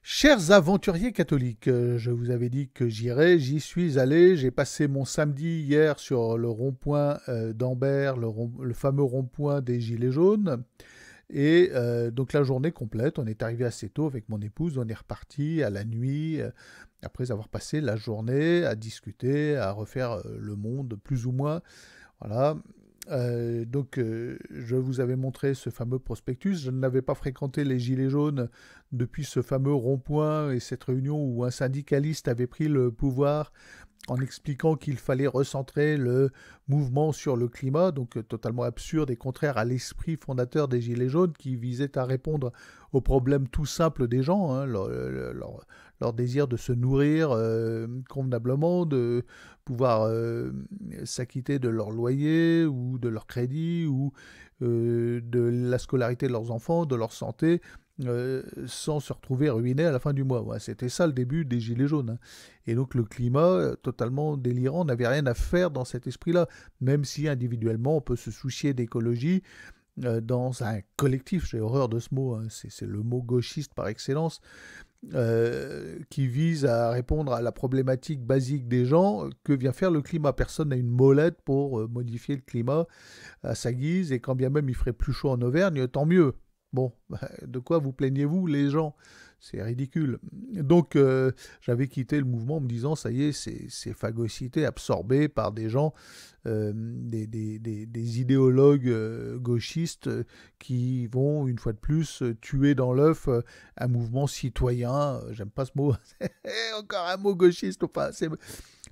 Chers aventuriers catholiques, je vous avais dit que j'irais, j'y suis allé, j'ai passé mon samedi hier sur le rond-point d'Ambert, le fameux rond-point des Gilets jaunes, et donc la journée complète, on est arrivé assez tôt avec mon épouse, on est reparti à la nuit, après avoir passé la journée à discuter, à refaire le monde plus ou moins, voilà. Je vous avais montré ce fameux prospectus. Je n'avais pas fréquenté les Gilets jaunes depuis ce fameux rond-point et cette réunion où un syndicaliste avait pris le pouvoir en expliquant qu'il fallait recentrer le mouvement sur le climat, donc totalement absurde et contraire à l'esprit fondateur des Gilets jaunes qui visait à répondre aux problèmes tout simples des gens, hein, leur désir de se nourrir convenablement, de pouvoir s'acquitter de leur loyer ou de leur crédit ou de la scolarité de leurs enfants, de leur santé, sans se retrouver ruinés à la fin du mois. Ouais, c'était ça le début des Gilets jaunes, hein. Et donc le climat, totalement délirant, n'avait rien à faire dans cet esprit-là, même si individuellement on peut se soucier d'écologie dans un collectif. J'ai horreur de ce mot, hein. C'est le mot gauchiste par excellence, qui vise à répondre à la problématique basique des gens. Que vient faire le climat? Personne n'a une molette pour modifier le climat à sa guise, et quand bien même il ferait plus chaud en Auvergne, tant mieux. Bon, de quoi vous plaignez-vous, les gens? C'est ridicule. Donc, j'avais quitté le mouvement en me disant, ça y est, c'est phagocyté, absorbé par des gens, des idéologues gauchistes qui vont, une fois de plus, tuer dans l'œuf un mouvement citoyen. J'aime pas ce mot. Encore un mot gauchiste. Enfin,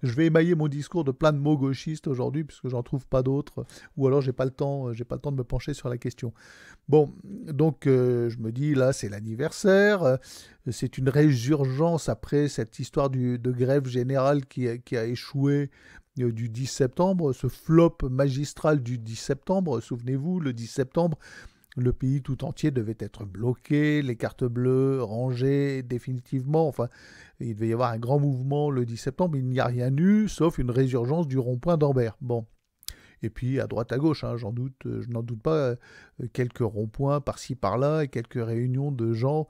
je vais émailler mon discours de plein de mots gauchistes aujourd'hui, puisque j'en trouve pas d'autres, ou alors j'ai pas le temps de me pencher sur la question. Bon, donc je me dis, là, c'est l'anniversaire, c'est une résurgence après cette histoire de grève générale qui a échoué du 10 septembre, ce flop magistral du 10 septembre. Souvenez-vous, le 10 septembre, le pays tout entier devait être bloqué, les cartes bleues rangées définitivement. Enfin, il devait y avoir un grand mouvement le 10 septembre. Il n'y a rien eu, sauf une résurgence du rond-point d'Ambert. Bon. Et puis à droite à gauche, hein, je n'en doute pas, quelques ronds-points par-ci par-là et quelques réunions de gens.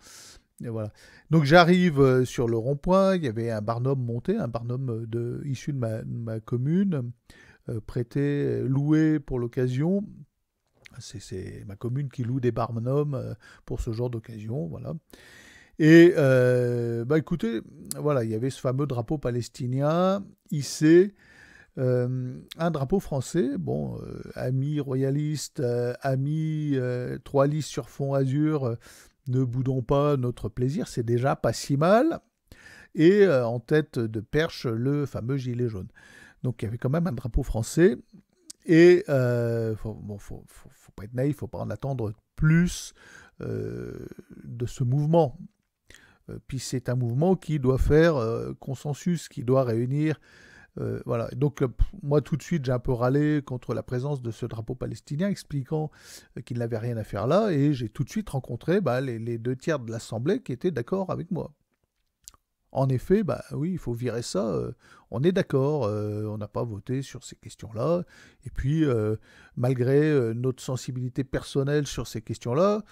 Et voilà. Donc j'arrive sur le rond-point, il y avait un barnum monté, un barnum issu de ma commune, loué pour l'occasion. C'est ma commune qui loue des barnums pour ce genre d'occasion, voilà. Et écoutez, voilà, il y avait ce fameux drapeau palestinien hissé, un drapeau français, bon, amis royalistes, amis trois listes sur fond azur, ne boudons pas notre plaisir, c'est déjà pas si mal. Et en tête de perche, le fameux gilet jaune. Donc il y avait quand même un drapeau français. Et faut pas être naïf, faut pas en attendre plus de ce mouvement. Puis c'est un mouvement qui doit faire consensus, qui doit réunir. Voilà. Donc moi tout de suite j'ai un peu râlé contre la présence de ce drapeau palestinien, expliquant qu'il n'avait rien à faire là, et j'ai tout de suite rencontré les deux tiers de l'Assemblée qui étaient d'accord avec moi. En effet, oui, il faut virer ça. On est d'accord, on n'a pas voté sur ces questions-là. Et puis, malgré notre sensibilité personnelle sur ces questions-là,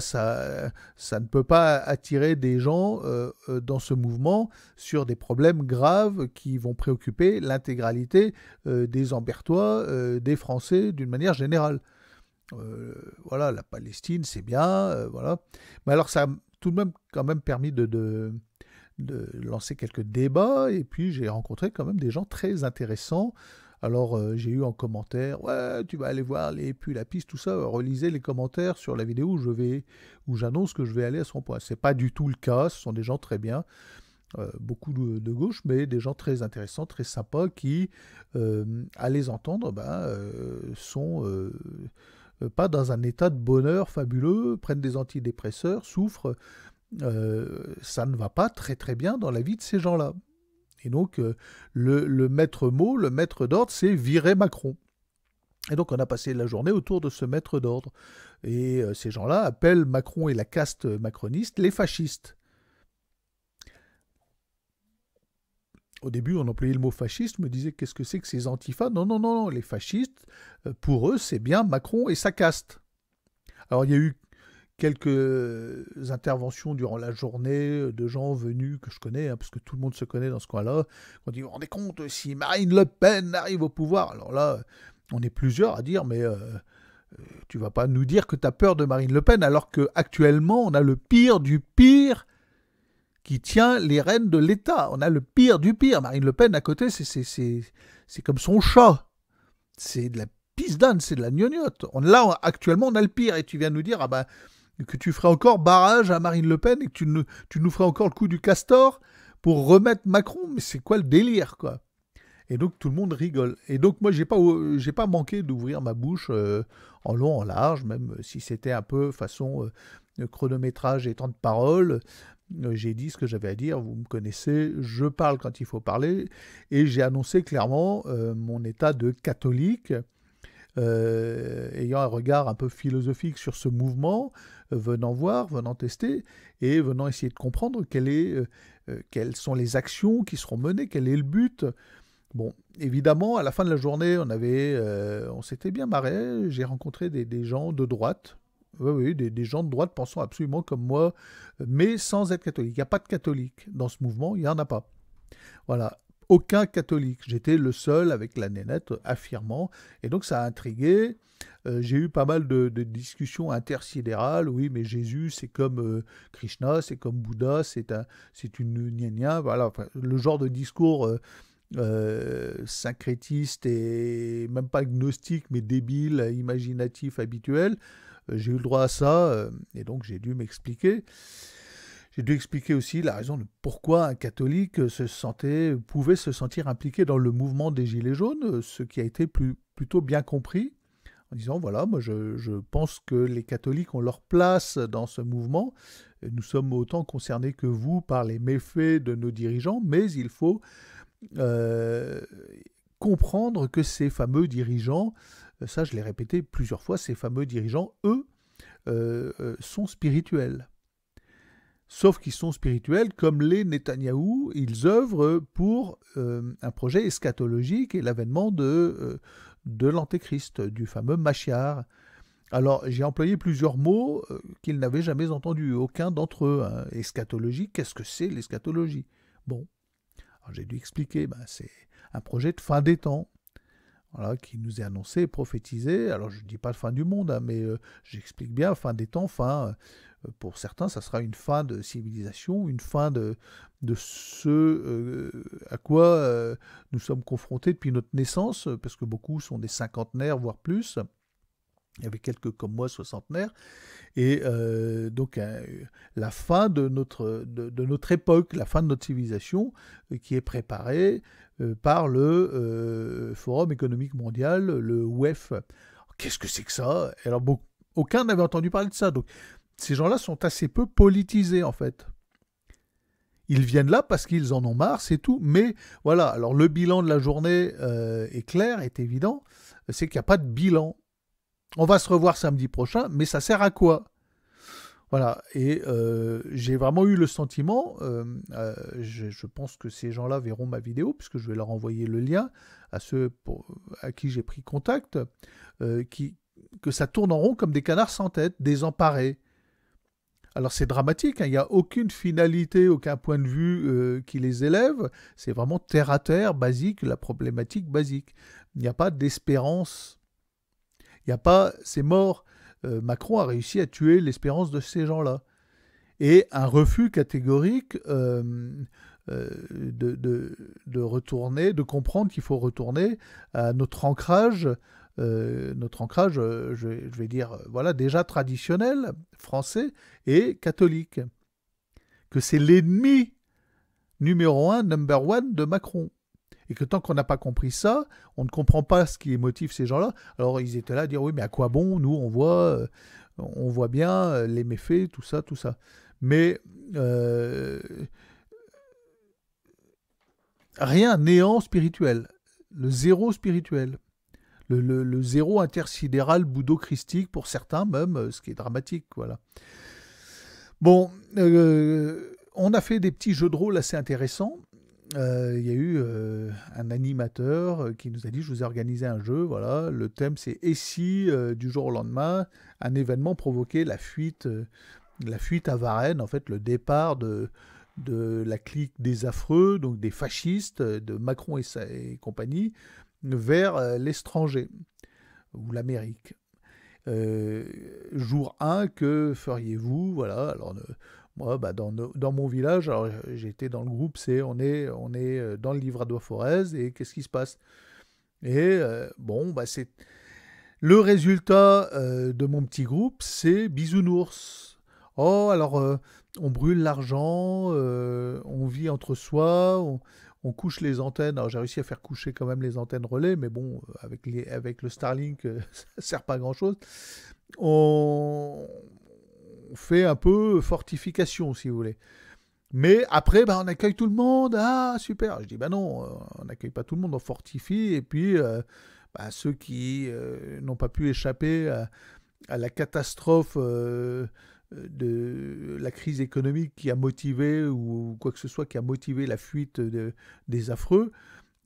ça ne peut pas attirer des gens dans ce mouvement sur des problèmes graves qui vont préoccuper l'intégralité des Ambertois, des Français d'une manière générale. Voilà, la Palestine, c'est bien, voilà. Mais alors, ça a tout de même quand même permis de lancer quelques débats, et puis j'ai rencontré quand même des gens très intéressants. Alors j'ai eu en commentaire, ouais, tu vas aller voir les puis la piste, tout ça, relisez les commentaires sur la vidéo où j'annonce que je vais aller à ce rond-point. C'est pas du tout le cas, ce sont des gens très bien, beaucoup de gauche, mais des gens très intéressants, très sympas, qui, à les entendre, sont pas dans un état de bonheur fabuleux, prennent des antidépresseurs, souffrent. Ça ne va pas très très bien dans la vie de ces gens-là. Et donc, le maître mot, le maître d'ordre, c'est virer Macron. Et donc, on a passé la journée autour de ce maître d'ordre. Et ces gens-là appellent Macron et la caste macroniste les fascistes. Au début, on employait le mot fasciste, me disait qu'est-ce que c'est que ces antifas? Non, non, non, non, les fascistes, pour eux, c'est bien Macron et sa caste. Alors, il y a eu quelques interventions durant la journée de gens venus que je connais, hein, parce que tout le monde se connaît dans ce coin-là. On dit, vous vous rendez compte, si Marine Le Pen arrive au pouvoir, alors là, on est plusieurs à dire, mais tu vas pas nous dire que tu as peur de Marine Le Pen, alors qu'actuellement, on a le pire du pire qui tient les rênes de l'État. On a le pire du pire. Marine Le Pen, à côté, c'est comme son chat. C'est de la pisse d'âne, c'est de la gnognotte. Là, actuellement, on a le pire. Et tu viens nous dire que tu ferais encore barrage à Marine Le Pen et que tu nous ferais encore le coup du castor pour remettre Macron. Mais c'est quoi le délire, quoi? Et donc, tout le monde rigole. Et donc, moi, j'ai pas manqué d'ouvrir ma bouche en long, en large, même si c'était un peu façon chronométrage et temps de parole. J'ai dit ce que j'avais à dire, vous me connaissez, je parle quand il faut parler, et j'ai annoncé clairement mon état de catholique, ayant un regard un peu philosophique sur ce mouvement, venant voir, venant tester, et venant essayer de comprendre quelles sont les actions qui seront menées, quel est le but. Bon, évidemment, à la fin de la journée, on s'était bien marré, j'ai rencontré des gens de droite. Oui, des gens de droite pensant absolument comme moi, mais sans être catholique. Il n'y a pas de catholique dans ce mouvement, il n'y en a pas. Voilà, aucun catholique. J'étais le seul avec la nénette affirmant, et donc ça a intrigué. J'ai eu pas mal de discussions intersidérales. Oui, mais Jésus, c'est comme Krishna, c'est comme Bouddha, c'est une gna-gna. Voilà, enfin, le genre de discours syncrétiste et même pas gnostique, mais débile, imaginatif, habituel. J'ai eu le droit à ça, et donc j'ai dû m'expliquer. J'ai dû expliquer aussi la raison de pourquoi un catholique pouvait se sentir impliqué dans le mouvement des Gilets jaunes, ce qui a été plutôt bien compris, en disant, voilà, moi je pense que les catholiques ont leur place dans ce mouvement. Nous sommes autant concernés que vous par les méfaits de nos dirigeants, mais il faut comprendre que ces fameux dirigeants, ça je l'ai répété plusieurs fois, ces fameux dirigeants, eux, sont spirituels. Sauf qu'ils sont spirituels comme les Netanyahou, ils œuvrent pour un projet eschatologique et l'avènement de l'antéchrist, du fameux Machiar. Alors j'ai employé plusieurs mots qu'ils n'avaient jamais entendus, aucun d'entre eux. Hein. Eschatologie, qu'est-ce que c'est l'eschatologie? Bon, alors j'ai dû expliquer, c'est un projet de fin des temps. Voilà, qui nous est annoncé, prophétisé. Alors je ne dis pas fin du monde, hein, mais j'explique bien, fin des temps, pour certains, ça sera une fin de civilisation, une fin de ce à quoi nous sommes confrontés depuis notre naissance, parce que beaucoup sont des cinquantenaires, voire plus. Il y avait quelques comme moi, soixantenaires. Et donc la fin de notre époque, la fin de notre civilisation, qui est préparée par le Forum économique mondial, le WEF. Qu'est-ce que c'est que ça? Alors aucun n'avait entendu parler de ça. Donc ces gens-là sont assez peu politisés en fait. Ils viennent là parce qu'ils en ont marre, c'est tout. Mais voilà, alors le bilan de la journée est clair, est évident, c'est qu'il n'y a pas de bilan. On va se revoir samedi prochain, mais ça sert à quoi? Voilà, et j'ai vraiment eu le sentiment, je pense que ces gens-là verront ma vidéo, puisque je vais leur envoyer le lien à ceux à qui j'ai pris contact, que ça tourne en rond comme des canards sans tête, désemparés. Alors c'est dramatique, hein, il n'y a aucune finalité, aucun point de vue qui les élève, c'est vraiment terre à terre, basique, la problématique basique. Il n'y a pas d'espérance. Il n'y a pas, c'est mort. Macron a réussi à tuer l'espérance de ces gens-là. Et un refus catégorique de retourner, de comprendre qu'il faut retourner à notre ancrage, je vais dire, voilà, déjà traditionnel, français et catholique. Que c'est l'ennemi numéro 1, number one de Macron. Et que tant qu'on n'a pas compris ça, on ne comprend pas ce qui motive ces gens-là. Alors ils étaient là à dire, oui, mais à quoi bon? Nous, on voit bien les méfaits, tout ça, tout ça. Mais rien, néant spirituel. Le zéro spirituel. Le zéro intersidéral bouddho-christique pour certains même, ce qui est dramatique, voilà. Bon, on a fait des petits jeux de rôle assez intéressants. il y a eu un animateur qui nous a dit, je vous ai organisé un jeu, voilà, le thème c'est « Et si, du jour au lendemain, un événement provoquait la fuite à Varennes, en fait, le départ de la clique des affreux, donc des fascistes, de Macron et compagnie, vers l'étranger, ou l'Amérique. Jour 1, que feriez-vous? Voilà, alors moi, bah, dans mon village, alors j'ai été dans le groupe, on est dans le Livradois Forez, et qu'est-ce qui se passe? Et bon, bah, c'est le résultat de mon petit groupe, c'est bisounours. Oh, alors on brûle l'argent, on vit entre soi, on couche les antennes. Alors j'ai réussi à faire coucher quand même les antennes relais, mais bon, avec le Starlink, ça ne sert pas à grand-chose. On fait un peu fortification, si vous voulez. Mais après, bah, on accueille tout le monde. Ah, super. Je dis, bah non, on n'accueille pas tout le monde, on fortifie. Et puis, bah, ceux qui n'ont pas pu échapper à la catastrophe de la crise économique qui a motivé, ou quoi que ce soit qui a motivé la fuite des affreux,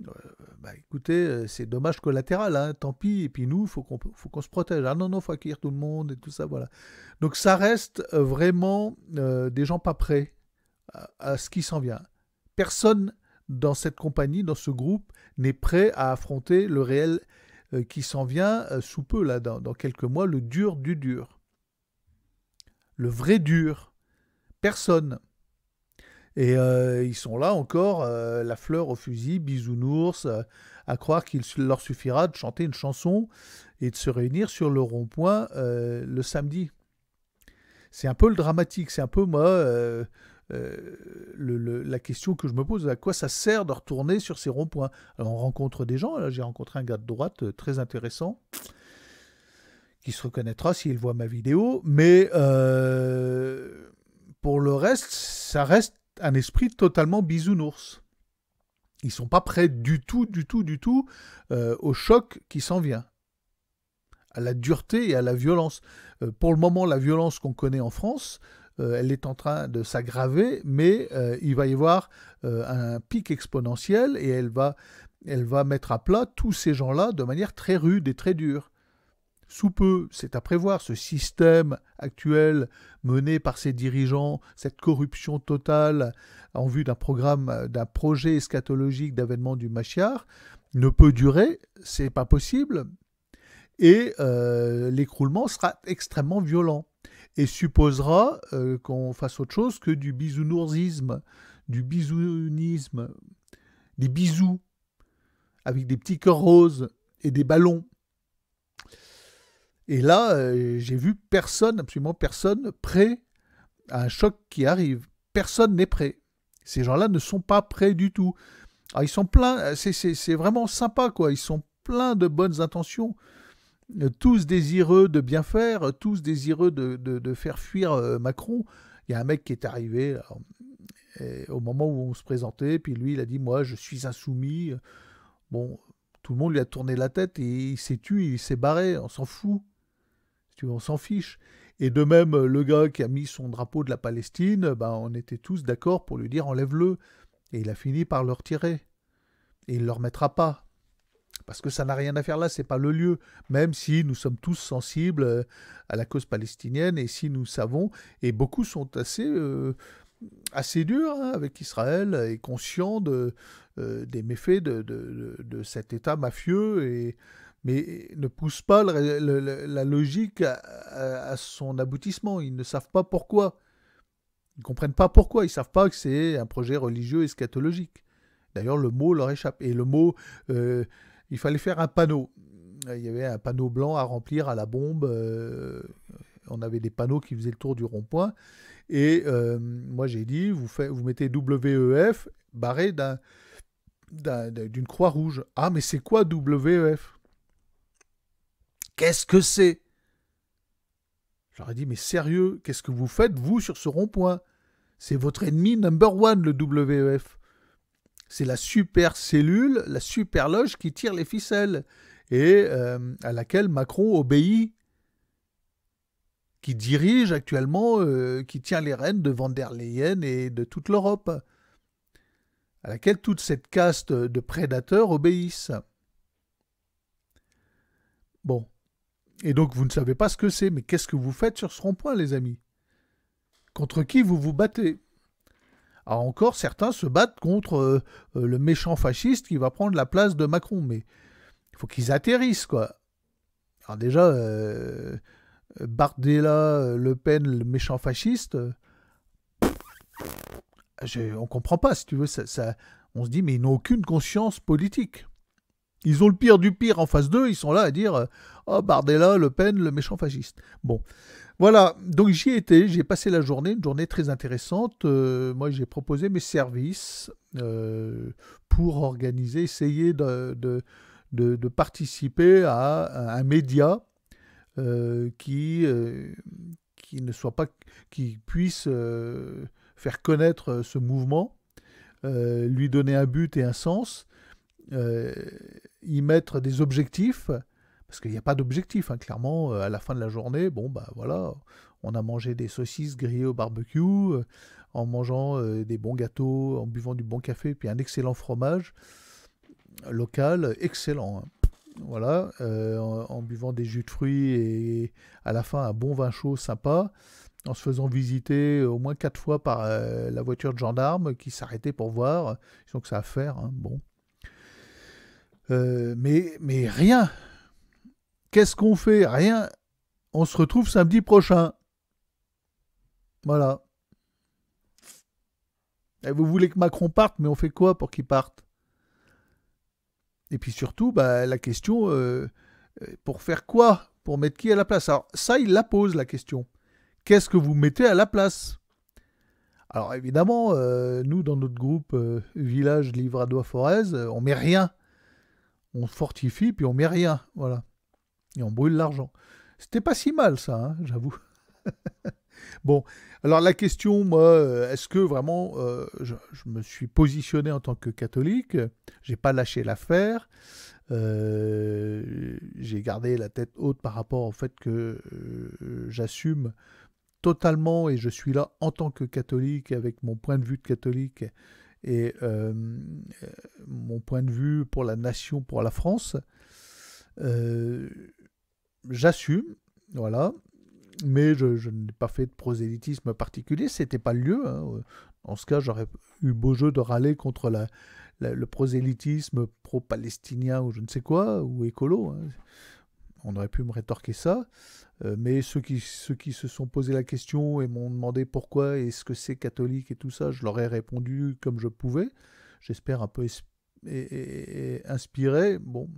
euh, bah écoutez, c'est dommage collatéral, hein, tant pis. Et puis nous, faut qu'on se protège. Ah non, non, faut accueillir tout le monde et tout ça, voilà. Donc ça reste vraiment des gens pas prêts à ce qui s'en vient. Personne dans cette compagnie, dans ce groupe, n'est prêt à affronter le réel qui s'en vient sous peu, là, dans quelques mois, le dur du dur. Le vrai dur. Personne. Et ils sont là encore, la fleur au fusil, bisounours, à croire qu'il leur suffira de chanter une chanson et de se réunir sur le rond-point le samedi. C'est un peu le dramatique, c'est un peu moi la question que je me pose, à quoi ça sert de retourner sur ces ronds-points? Alors on rencontre des gens, là j'ai rencontré un gars de droite très intéressant, qui se reconnaîtra s'il voit ma vidéo, mais pour le reste, ça reste un esprit totalement bisounours. Ils sont pas prêts du tout, du tout, du tout au choc qui s'en vient, à la dureté et à la violence. Pour le moment, la violence qu'on connaît en France, elle est en train de s'aggraver, mais il va y avoir un pic exponentiel, et elle va mettre à plat tous ces gens-là de manière très rude et très dure. Sous peu, c'est à prévoir, ce système actuel mené par ces dirigeants, cette corruption totale en vue d'un projet eschatologique d'avènement du Machiar, ne peut durer, c'est pas possible, et l'écroulement sera extrêmement violent, et supposera qu'on fasse autre chose que du bisounoursisme, du bisounisme, des bisous, avec des petits cœurs roses et des ballons. Et là, j'ai vu personne, absolument personne, prêt à un choc qui arrive. Personne n'est prêt. Ces gens-là ne sont pas prêts du tout. Alors, ils sont pleins, c'est vraiment sympa, quoi. Ils sont pleins de bonnes intentions, tous désireux de bien faire, tous désireux de faire fuir Macron. Il y a un mec qui est arrivé alors, au moment où on se présentait, puis lui, il a dit, moi, je suis insoumis. Bon, tout le monde lui a tourné la tête, et il s'est tué, il s'est barré, on s'en fout. On s'en fiche. Et de même, le gars qui a mis son drapeau de la Palestine, ben, on était tous d'accord pour lui dire enlève-le. Et il a fini par le retirer. Et il ne le remettra pas. Parce que ça n'a rien à faire là, c'est pas le lieu. Même si nous sommes tous sensibles à la cause palestinienne, et si nous savons, et beaucoup sont assez durs hein, avec Israël, et conscients des méfaits de cet État mafieux, mais ne poussent pas la logique à son aboutissement. Ils ne savent pas pourquoi. Ils ne comprennent pas pourquoi. Ils ne savent pas que c'est un projet religieux eschatologique. D'ailleurs, le mot leur échappe. Et le mot, il fallait faire un panneau. Il y avait un panneau blanc à remplir à la bombe. On avait des panneaux qui faisaient le tour du rond-point. Et moi, j'ai dit, vous mettez WEF barré d'une croix rouge. Ah, mais c'est quoi WEF? Qu'est-ce que c'est? J'aurais dit, mais sérieux, qu'est-ce que vous faites, vous, sur ce rond-point? C'est votre ennemi number one, le WEF. C'est la super cellule, la super loge qui tire les ficelles, et à laquelle Macron obéit, qui dirige actuellement, qui tient les rênes de Van der Leyen et de toute l'Europe. à laquelle toute cette caste de prédateurs obéissent. Bon. Et donc, vous ne savez pas ce que c'est. Mais qu'est-ce que vous faites sur ce rond-point, les amis? Contre qui vous vous battez? Alors encore, certains se battent contre le méchant fasciste qui va prendre la place de Macron. Mais il faut qu'ils atterrissent, quoi. Alors déjà, Bardella, Le Pen, le méchant fasciste, on comprend pas, si tu veux. On se dit, mais ils n'ont aucune conscience politique. Ils ont le pire du pire en face d'eux, ils sont là à dire oh, Bardella, Le Pen, le méchant fasciste. Bon, voilà, donc j'y étais, j'ai passé la journée, une journée très intéressante. Moi, j'ai proposé mes services pour organiser, essayer de participer à un média qui ne soit pas, qui puisse faire connaître ce mouvement, lui donner un but et un sens, y mettre des objectifs, parce qu'il n'y a pas d'objectif, hein, clairement, à la fin de la journée, bon, bah voilà, on a mangé des saucisses grillées au barbecue, en mangeant des bons gâteaux, en buvant du bon café, puis un excellent fromage local, excellent, hein. Voilà, en buvant des jus de fruits et à la fin un bon vin chaud sympa, en se faisant visiter au moins 4 fois par la voiture de gendarme qui s'arrêtait pour voir, ils ont que ça à faire, hein, bon. Mais rien. Qu'est-ce qu'on fait? Rien. On se retrouve samedi prochain. Voilà. Et vous voulez que Macron parte, mais on fait quoi pour qu'il parte? Et puis surtout, bah, la question, pour faire quoi? Pour mettre qui à la place? Alors ça, il la pose, la question. Qu'est-ce que vous mettez à la place? Alors évidemment, nous, dans notre groupe Village Livradois Forez, on met rien. On fortifie, puis on met rien. Voilà. Et on brûle l'argent. C'était pas si mal, ça, hein, j'avoue. Bon, alors la question, moi, est-ce que vraiment je me suis positionné en tant que catholique? J'ai pas lâché l'affaire. J'ai gardé la tête haute par rapport au fait que j'assume totalement et je suis là en tant que catholique avec mon point de vue de catholique et mon point de vue pour la nation, pour la France. Euh, J'assume, voilà, mais je n'ai pas fait de prosélytisme particulier, c'était pas le lieu, hein. En ce cas, j'aurais eu beau jeu de râler contre le prosélytisme pro-palestinien ou je ne sais quoi, ou écolo, hein. On aurait pu me rétorquer ça, mais ceux qui se sont posé la question et m'ont demandé pourquoi et ce que c'est catholique et tout ça, je leur ai répondu comme je pouvais. J'espère un peu inspiré. Bon,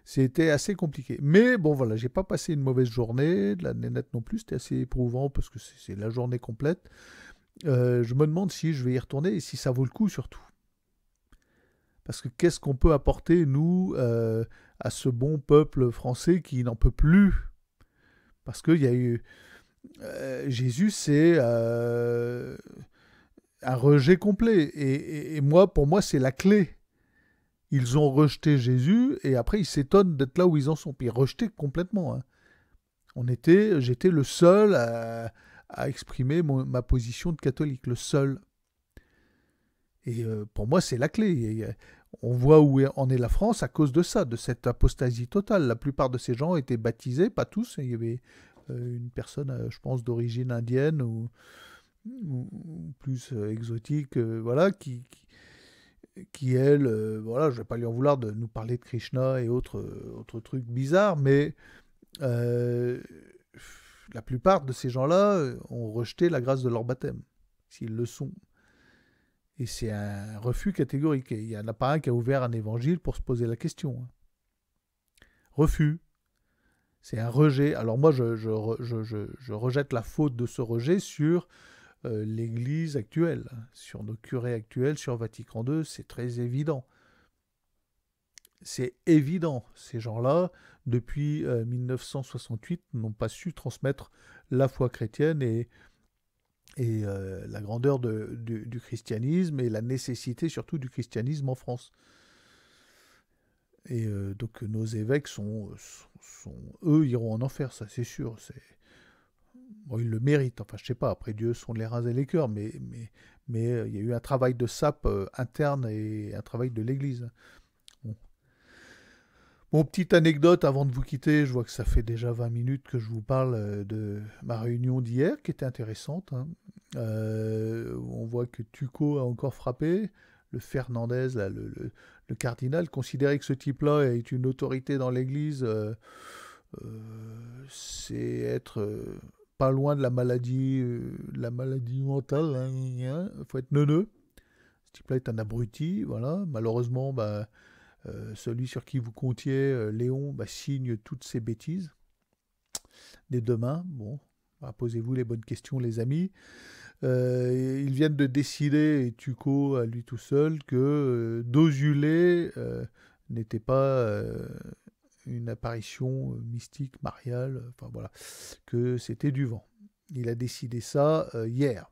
c'était assez compliqué. Mais bon, voilà, j'ai pas passé une mauvaise journée, de la nénette non plus, c'était assez éprouvant parce que c'est la journée complète. Je me demande si je vais y retourner et si ça vaut le coup surtout. Parce que qu'est-ce qu'on peut apporter, nous, à ce bon peuple français qui n'en peut plus? Parce qu'il y a eu... Jésus, c'est un rejet complet. Et moi, pour moi, c'est la clé. Ils ont rejeté Jésus et après, ils s'étonnent d'être là où ils en sont. Puis rejeté complètement, hein. J'étais le seul à exprimer ma position de catholique, le seul. Et pour moi, c'est la clé. On voit où en est la France à cause de ça, de cette apostasie totale. La plupart de ces gens étaient baptisés, pas tous. Il y avait une personne, je pense, d'origine indienne ou plus exotique, voilà, qui elle, voilà, je ne vais pas lui en vouloir de nous parler de Krishna et autres trucs bizarres, mais euh, la plupart de ces gens-là ont rejeté la grâce de leur baptême, s'ils le sont. Et c'est un refus catégorique. Il n'y en a pas un qui a ouvert un évangile pour se poser la question, hein. Refus. C'est un rejet. Alors moi, je rejette la faute de ce rejet sur l'Église actuelle, sur nos curés actuels, sur Vatican II. C'est très évident. C'est évident. Ces gens-là, depuis 1968, n'ont pas su transmettre la foi chrétienne et la grandeur du christianisme et la nécessité surtout du christianisme en France. Et donc nos évêques eux iront en enfer, ça c'est sûr. Bon, ils le méritent, enfin je sais pas, après Dieu sont les reins et les cœurs, mais il y a eu un travail de sape interne et un travail de l'Église. Bon. Bon, petite anecdote avant de vous quitter, je vois que ça fait déjà 20 minutes que je vous parle de ma réunion d'hier, qui était intéressante, hein. On voit que Tuco a encore frappé, le Fernandez, là, le cardinal, considérer que ce type-là est une autorité dans l'Église, c'est être pas loin de la maladie mentale, hein, hein. Faut être neuneux. Ce type-là est un abruti, voilà. Malheureusement, bah, celui sur qui vous comptiez, Léon, bah, signe toutes ces bêtises. Dès demain, bon, bah, posez-vous les bonnes questions, les amis. Ils viennent de décider, et Tuco à lui tout seul, que Dosulé n'était pas une apparition mystique, mariale, enfin voilà, que c'était du vent. Il a décidé ça hier.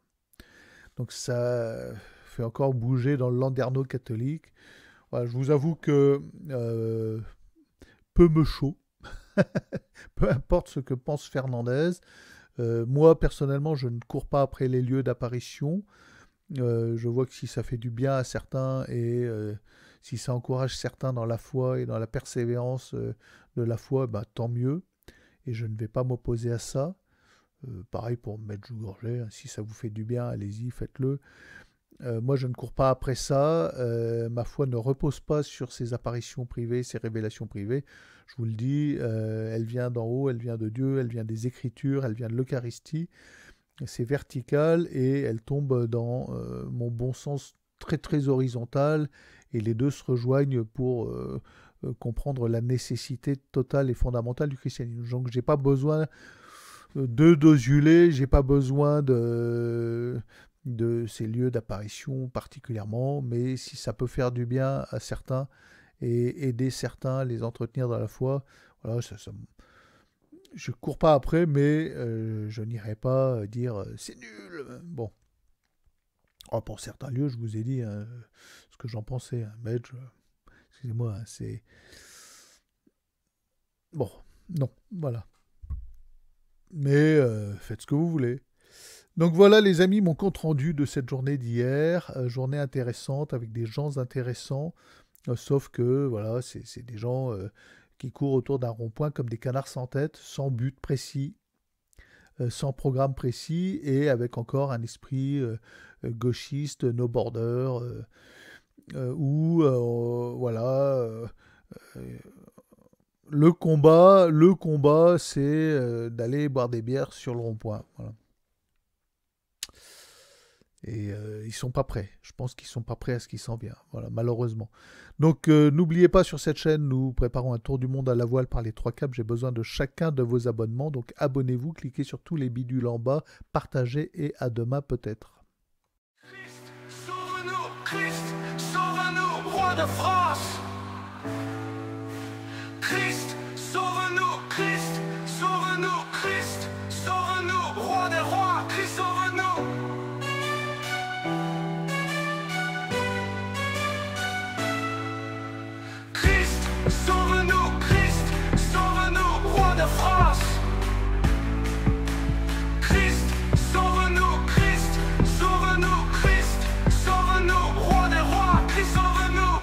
Donc ça fait encore bouger dans le landerneau catholique. Voilà, je vous avoue que peu me chaud, peu importe ce que pense Fernandez. Moi, personnellement, je ne cours pas après les lieux d'apparition. Je vois que si ça fait du bien à certains et si ça encourage certains dans la foi et dans la persévérance de la foi, bah, tant mieux. Et je ne vais pas m'opposer à ça. Pareil pour me mettre joue-gorgé, hein. Si ça vous fait du bien, allez-y, faites-le. Moi, je ne cours pas après ça. Ma foi ne repose pas sur ces apparitions privées, ces révélations privées. Je vous le dis, elle vient d'en haut, elle vient de Dieu, elle vient des Écritures, elle vient de l'Eucharistie. C'est vertical et elle tombe dans mon bon sens très très horizontal. Et les deux se rejoignent pour comprendre la nécessité totale et fondamentale du christianisme. Donc, j'ai pas besoin de dosuler, j'ai pas besoin de ces lieux d'apparition particulièrement, mais si ça peut faire du bien à certains et aider certains à les entretenir dans la foi, voilà, je cours pas après, mais je n'irai pas dire c'est nul. Bon, oh, pour certains lieux, je vous ai dit hein, ce que j'en pensais. Hein, mais excusez-moi, hein, c'est bon, non, voilà. Mais faites ce que vous voulez. Donc voilà les amis, mon compte rendu de cette journée d'hier, journée intéressante avec des gens intéressants, sauf que voilà, c'est des gens qui courent autour d'un rond-point comme des canards sans tête, sans but précis, sans programme précis et avec encore un esprit gauchiste, no border, où voilà, le combat c'est d'aller boire des bières sur le rond-point, voilà. Et ils sont pas prêts. Je pense qu'ils sont pas prêts à ce qui s'en vient. Voilà, malheureusement. Donc n'oubliez pas, sur cette chaîne, nous préparons un tour du monde à la voile par les 3 caps. J'ai besoin de chacun de vos abonnements. Donc abonnez-vous, cliquez sur tous les bidules en bas, partagez et à demain peut-être. Christ, sauve-nous, roi de France. Christ, sauve-nous, Christ, sauve-nous, roi des rois, Christ, sauve-nous. Christ, sauve-nous, roi de France. Christ, sauve-nous, sauve-nous, roi des rois, Christ, sauve-nous.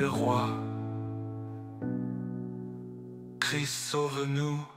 des rois. Christ sauve-nous.